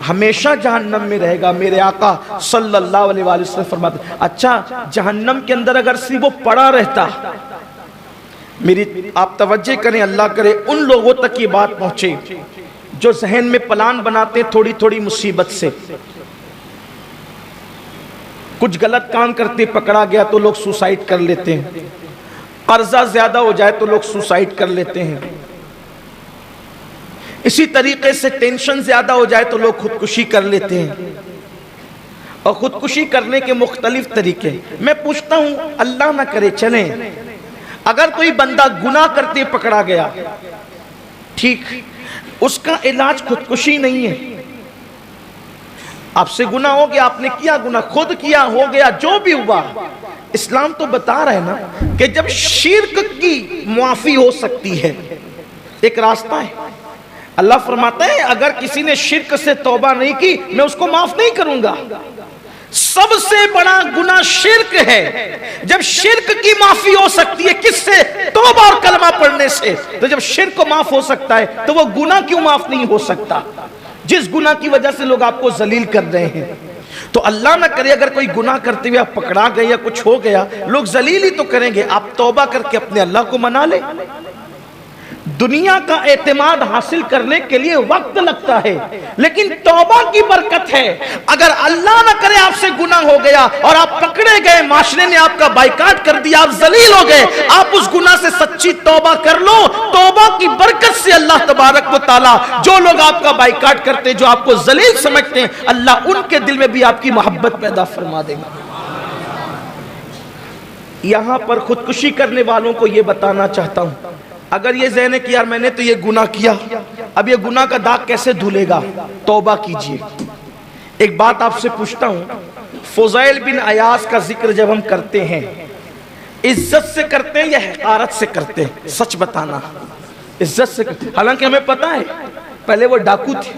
ہمیشہ جہنم میں رہے گا۔ میرے آقا صلی اللہ علیہ وآلہ وسلم فرماتے ہیں اچھا جہنم کے اندر اگر صرف وہ پڑا رہتا، میری آپ توجہ کریں، اللہ کرے ان لوگوں تک یہ بات پہنچے جو ذہن میں پلان بناتے تھوڑی تھوڑی مصیبت سے، کچھ غلط کام کرتے پکڑا گیا تو لوگ سوسائیڈ کر لیتے ہیں، قرضہ زیادہ ہو جائے تو لوگ سوسائیڈ کر لیتے ہیں، اسی طریقے سے ٹینشن زیادہ ہو جائے تو لوگ خودکشی کر لیتے ہیں، اور خودکشی کرنے کے مختلف طریقے۔ میں پوچھتا ہوں اللہ نہ کرے چلیں اگر کوئی بندہ گناہ کرتے پکڑا گیا، ٹھیک، اس کا علاج خودکشی نہیں ہے، آپ سے گناہ ہو گیا، آپ نے کیا گناہ، خود کیا، ہو گیا، جو بھی ہوا، اسلام تو بتا رہا ہے نا کہ جب شرک کی معافی ہو سکتی ہے، ایک راستہ ہے۔ اللہ فرماتا ہے اگر کسی نے شرک سے توبہ نہیں کی میں اس کو معاف نہیں کروں گا۔ سب سے بڑا گناہ شرک ہے، جب شرک کی معافی ہو سکتی ہے کس سے؟ توبہ اور کلمہ پڑھنے سے۔ تو جب شرک کو معاف ہو سکتا ہے تو وہ گناہ کیوں معاف نہیں ہو سکتا جس گناہ کی وجہ سے لوگ آپ کو ذلیل کر رہے ہیں؟ تو اللہ نہ کرے اگر کوئی گناہ کرتے ہوئے آپ پکڑا گئے یا کچھ ہو گیا، لوگ ذلیل ہی تو کریں گے، آپ توبہ کر کے اپنے اللہ کو منا لیں۔ دنیا کا اعتماد حاصل کرنے کے لیے وقت لگتا ہے، لیکن توبہ کی برکت ہے۔ اگر اللہ نہ کرے آپ سے گناہ ہو گیا اور آپ پکڑے گئے، معاشرے نے آپ کا بائیکاٹ کر دیا، آپ ذلیل ہو گئے، آپ اس گناہ سے سچی توبہ کر لو، توبہ کی برکت سے اللہ تبارک و تعالی جو لوگ آپ کا بائیکاٹ کرتے، جو آپ کو ذلیل سمجھتے ہیں، اللہ ان کے دل میں بھی آپ کی محبت پیدا فرما دے گا۔ یہاں پر خودکشی کرنے والوں کو یہ بتانا چاہتا ہوں، اگر یہ ذہن ہے کہ یار میں نے تو یہ گناہ کیا، اب یہ گناہ کا داغ کیسے دھلے گا؟ توبہ کیجئے۔ ایک بات آپ سے پوچھتا ہوں، فضیل بن عیاض کا ذکر جب ہم کرتے ہیں، عزت سے کرتے ہیں یا حقارت سے کرتے ہیں؟ سچ بتانا۔ عزت سے کرتے ہیں، حالانکہ ہمیں پتا ہے پہلے وہ ڈاکو تھے،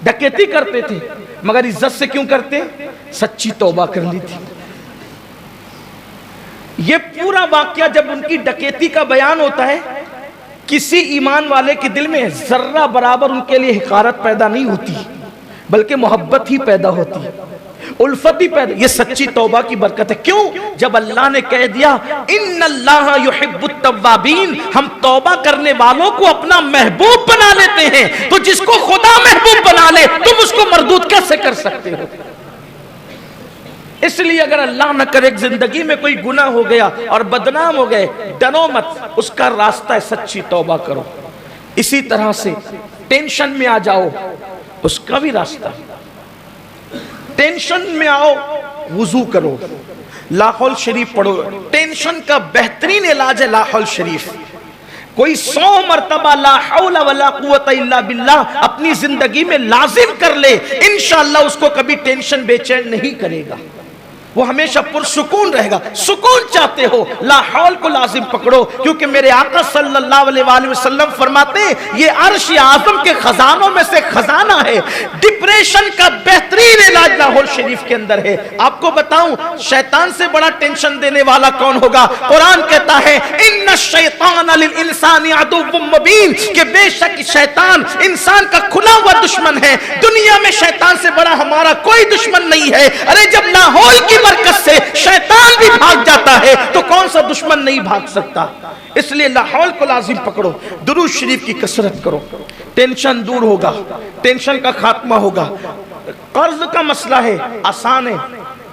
ڈکیتی کرتے تھے، مگر عزت سے کیوں کرتے؟ سچی توبہ کر لی تھی۔ یہ پورا واقعہ جب ان کی ڈکیتی کا بیان ہوتا ہے، کسی ایمان والے کے دل میں ذرہ برابر ان کے لیے حقارت پیدا نہیں ہوتی، بلکہ محبت ہی پیدا ہوتی ہے، الفت ہی پیدا۔ یہ سچی توبہ کی برکت ہے۔ کیوں؟ جب اللہ نے کہہ دیا ان اللہ یحب التوابین، ہم توبہ کرنے والوں کو اپنا محبوب بنا لیتے ہیں، تو جس کو خدا محبوب بنا لے تم اس کو مردود کیسے کر سکتے ہو؟ اس لیے اگر اللہ نہ کرے زندگی میں کوئی گناہ ہو گیا اور بدنام ہو گئے، ڈرو مت، اس کا راستہ ہے سچی توبہ کرو۔ اسی طرح سے ٹینشن میں آ جاؤ، اس کا بھی راستہ ہے۔ ٹینشن میں آؤ، وضو کرو، لا حول شریف پڑھو۔ ٹینشن کا بہترین علاج ہے لا حول شریف۔ کوئی 100 مرتبہ لا حول ولا قوت الا باللہ اپنی زندگی میں لازم کر لے، انشاءاللہ اس کو کبھی ٹینشن بے چین نہیں کرے گا، وہ ہمیشہ پرسکون رہے گا۔ سکون چاہتے ہو، لا حول کو لازم پکڑو، کیونکہ میرے آقا صلی اللہ علیہ وآلہ وسلم فرماتے ہیں یہ عرش اعظم کے خزانوں میں سے خزانہ ہے۔ ڈپریشن کا بہترین علاج لا حول شریف کے اندر ہے۔ آپ کو بتاؤں شیطان سے بڑا ٹینشن دینے والا کون ہوگا؟ قرآن کہتا ہے ان الشیطان للانسان عدو مبین، کہ بے شک شیطان انسان کا کھلا ہوا دشمن ہے۔ دنیا میں شیطان سے بڑا ہمارا کوئی دشمن نہیں ہے۔ ارے جب لا حول کی برکت سے شیطان بھی بھاگ جاتا ہے تو کون سا دشمن نہیں بھاگ سکتا؟ اس لیے لا حول کو لازم پکڑو، درود شریف کی کثرت کرو، ٹینشن دور ہوگا، ٹینشن کا خاتمہ ہوگا۔ قرض کا مسئلہ ہے، آسان ہے،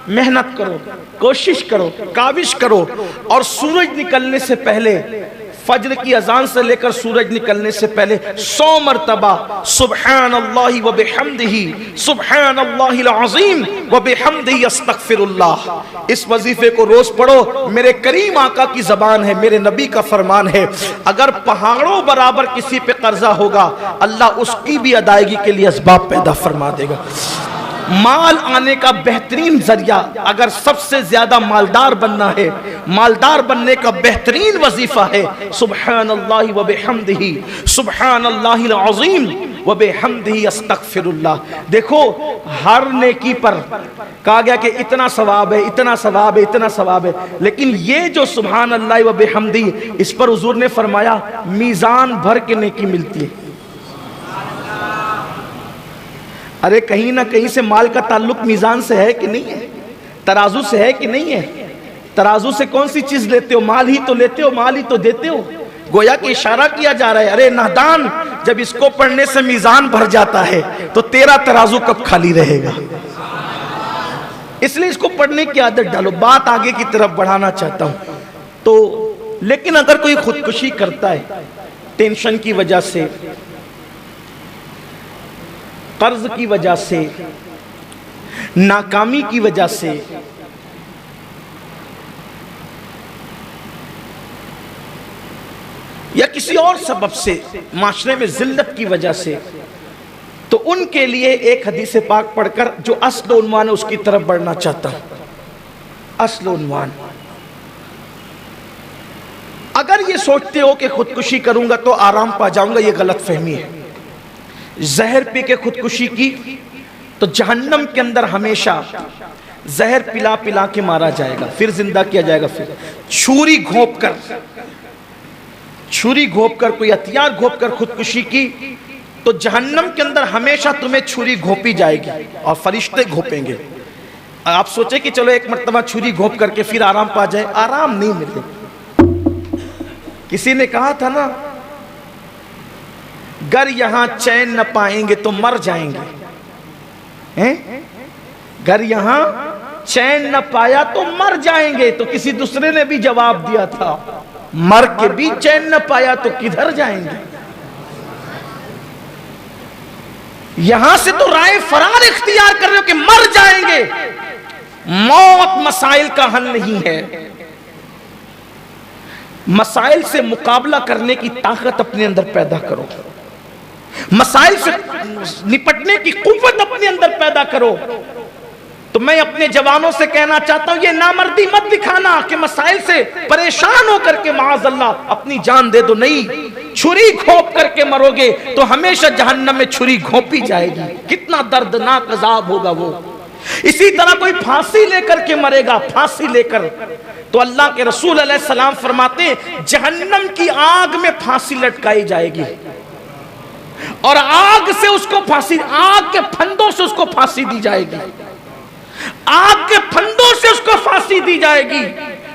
محنت کرو، کوشش کرو، کاوش کرو، اور سورج نکلنے سے پہلے، فجر کی اذان سے لے کر سورج نکلنے سے پہلے 100 مرتبہ سبحان اللہ و بحمدہ، سبحان اللہ العظیم و بحمدہ استغفر اللہ، اس وظیفے کو روز پڑھو۔ میرے کریم آقا کی زبان ہے، میرے نبی کا فرمان ہے، اگر پہاڑوں برابر کسی پہ قرضہ ہوگا اللہ اس کی بھی ادائیگی کے لیے اسباب پیدا فرما دے گا۔ مال آنے کا بہترین ذریعہ، اگر سب سے زیادہ مالدار بننا ہے، مالدار بننے کا بہترین وظیفہ ہے سبحان اللہ و بحمدہ، سبحان اللہ العظیم و بحمدہ استغفر اللہ۔ دیکھو ہر نیکی پر کہا گیا کہ اتنا ثواب ہے، اتنا ثواب ہے، اتنا ثواب ہے، لیکن یہ جو سبحان اللہ و بحمدہ، اس پر حضور نے فرمایا میزان بھر کے نیکی ملتی ہے۔ ارے کہیں نہ کہیں سے مال کا تعلق میزان سے ہے کہ نہیں ہے؟ ترازو سے ہے کہ نہیں ہے؟ ترازو سے کون سی چیز لیتے ہو؟ مال ہی تو لیتے ہو، مال ہی تو دیتے ہو۔ گویا کہ اشارہ کیا جا رہا ہے، ارے نادان، جب اس کو پڑھنے سے میزان بھر جاتا ہے تو تیرا ترازو کب خالی رہے گا؟ اس لیے اس کو پڑھنے کی عادت ڈالو۔ بات آگے کی طرف بڑھانا چاہتا ہوں تو، لیکن اگر کوئی خودکشی کرتا ہے ٹینشن کی وجہ سے، قرض کی وجہ سے، ناکامی کی وجہ سے، یا کسی اور سبب سے، معاشرے میں ذلت کی وجہ سے، تو ان کے لیے ایک حدیث پاک پڑھ کر جو اصل عنوان ہے اس کی طرف بڑھنا چاہتا ہوں۔ اصل عنوان، اگر یہ سوچتے ہو کہ خودکشی کروں گا تو آرام پا جاؤں گا، یہ غلط فہمی ہے۔ زہر پی کے خودکشی کی تو جہنم کے اندر ہمیشہ زہر پلا پلا کے مارا جائے گا، پھر زندہ کیا جائے گا، پھر چھری گھونپ کر کوئی ہتھیار گھونپ کر خودکشی کی تو جہنم کے اندر ہمیشہ تمہیں چھری گھونپی جائے گی اور فرشتے گھونپیں گے۔ آپ سوچیں کہ چلو ایک مرتبہ چھری گھونپ کر کے پھر آرام پا جائے، آرام نہیں ملے۔ کسی نے کہا تھا نا، گر یہاں چین نہ پائیں گے تو مر جائیں گے، گر یہاں چین نہ پایا تو مر جائیں گے۔ تو کسی دوسرے نے بھی جواب دیا تھا، مر کے بھی چین نہ پایا تو کدھر جائیں گے؟ یہاں سے تو رائے فرار اختیار کر رہے ہو کہ مر جائیں گے۔ موت مسائل کا حل نہیں ہے، مسائل سے مقابلہ کرنے کی طاقت اپنے اندر پیدا کرو، مسائل سے نپٹنے کی قوت اپنے اندر پیدا کرو۔ تو میں اپنے جوانوں سے کہنا چاہتا ہوں، یہ نامردی مت دکھانا کہ مسائل سے پریشان ہو کر کے معاذ اللہ اپنی جان دے دو، نہیں، چھری گھونپ کر کے مرو گے تو ہمیشہ جہنم میں چھری گھونپی جائے گی۔ کتنا دردناک عذاب ہوگا وہ۔ اسی طرح کوئی پھانسی لے کر کے مرے گا، پھانسی لے کر، تو اللہ کے رسول علیہ السلام فرماتے ہیں جہنم کی آگ میں پھانسی لٹکائی جائے گی، اور آگ سے اس کو پھانسی، آگ کے پھندوں سے اس کو پھانسی دی جائے گی، آگ کے پھندوں سے اس کو پھانسی دی جائے گی۔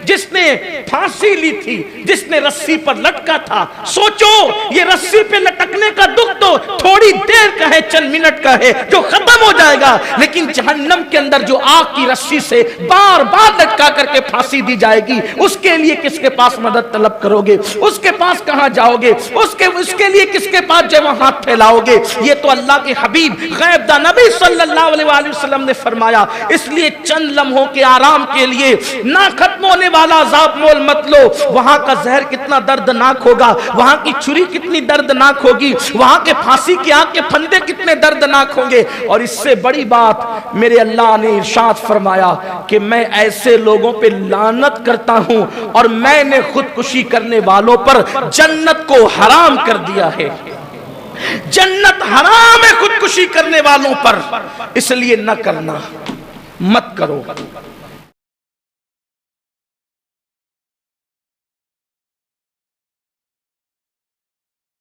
جس نے پھانسی لی تھی، جس نے رسی پر لٹکا تھا، سوچو یہ رسی پہ لٹکنے کا دکھ تو تھوڑی دیر کا ہے، چند منٹ کا ہے جو ختم ہو جائے گا، لیکن جہنم کے اندر جو آگ کی رسی سے بار بار لٹکا کر کے پھانسی دی جائے گی، اس کے لیے کس کے پاس مدد طلب کرو گے؟ اس کے پاس کہاں جاؤ گے؟ اس کے لیے کس کے پاس جو ہاتھ پھیلاؤ گے؟ یہ تو اللہ کے حبیب غیب دا نبی صلی اللہ علیہ وآلہ وسلم نے فرمایا۔ اس لیے چند لمحوں کے آرام کے لیے نہ ختم ہونے والا عذاب مول مت لو۔ وہاں کا زہر کتنا دردناک ہوگا، وہاں کی چھری کتنی دردناک ہوگی، وہاں کے پھانسی کی آگ کے پھندے کتنے دردناک ہوں گے۔ اور اس سے بڑی بات میرے اللہ نے ارشاد فرمایا کہ میں ایسے لوگوں پہ لعنت کرتا ہوں اور میں نے خودکشی کرنے والوں پر جنت کو حرام کر دیا ہے۔ جنت حرام ہے خودکشی کرنے والوں پر، اس لیے نہ کرنا، مت کرو۔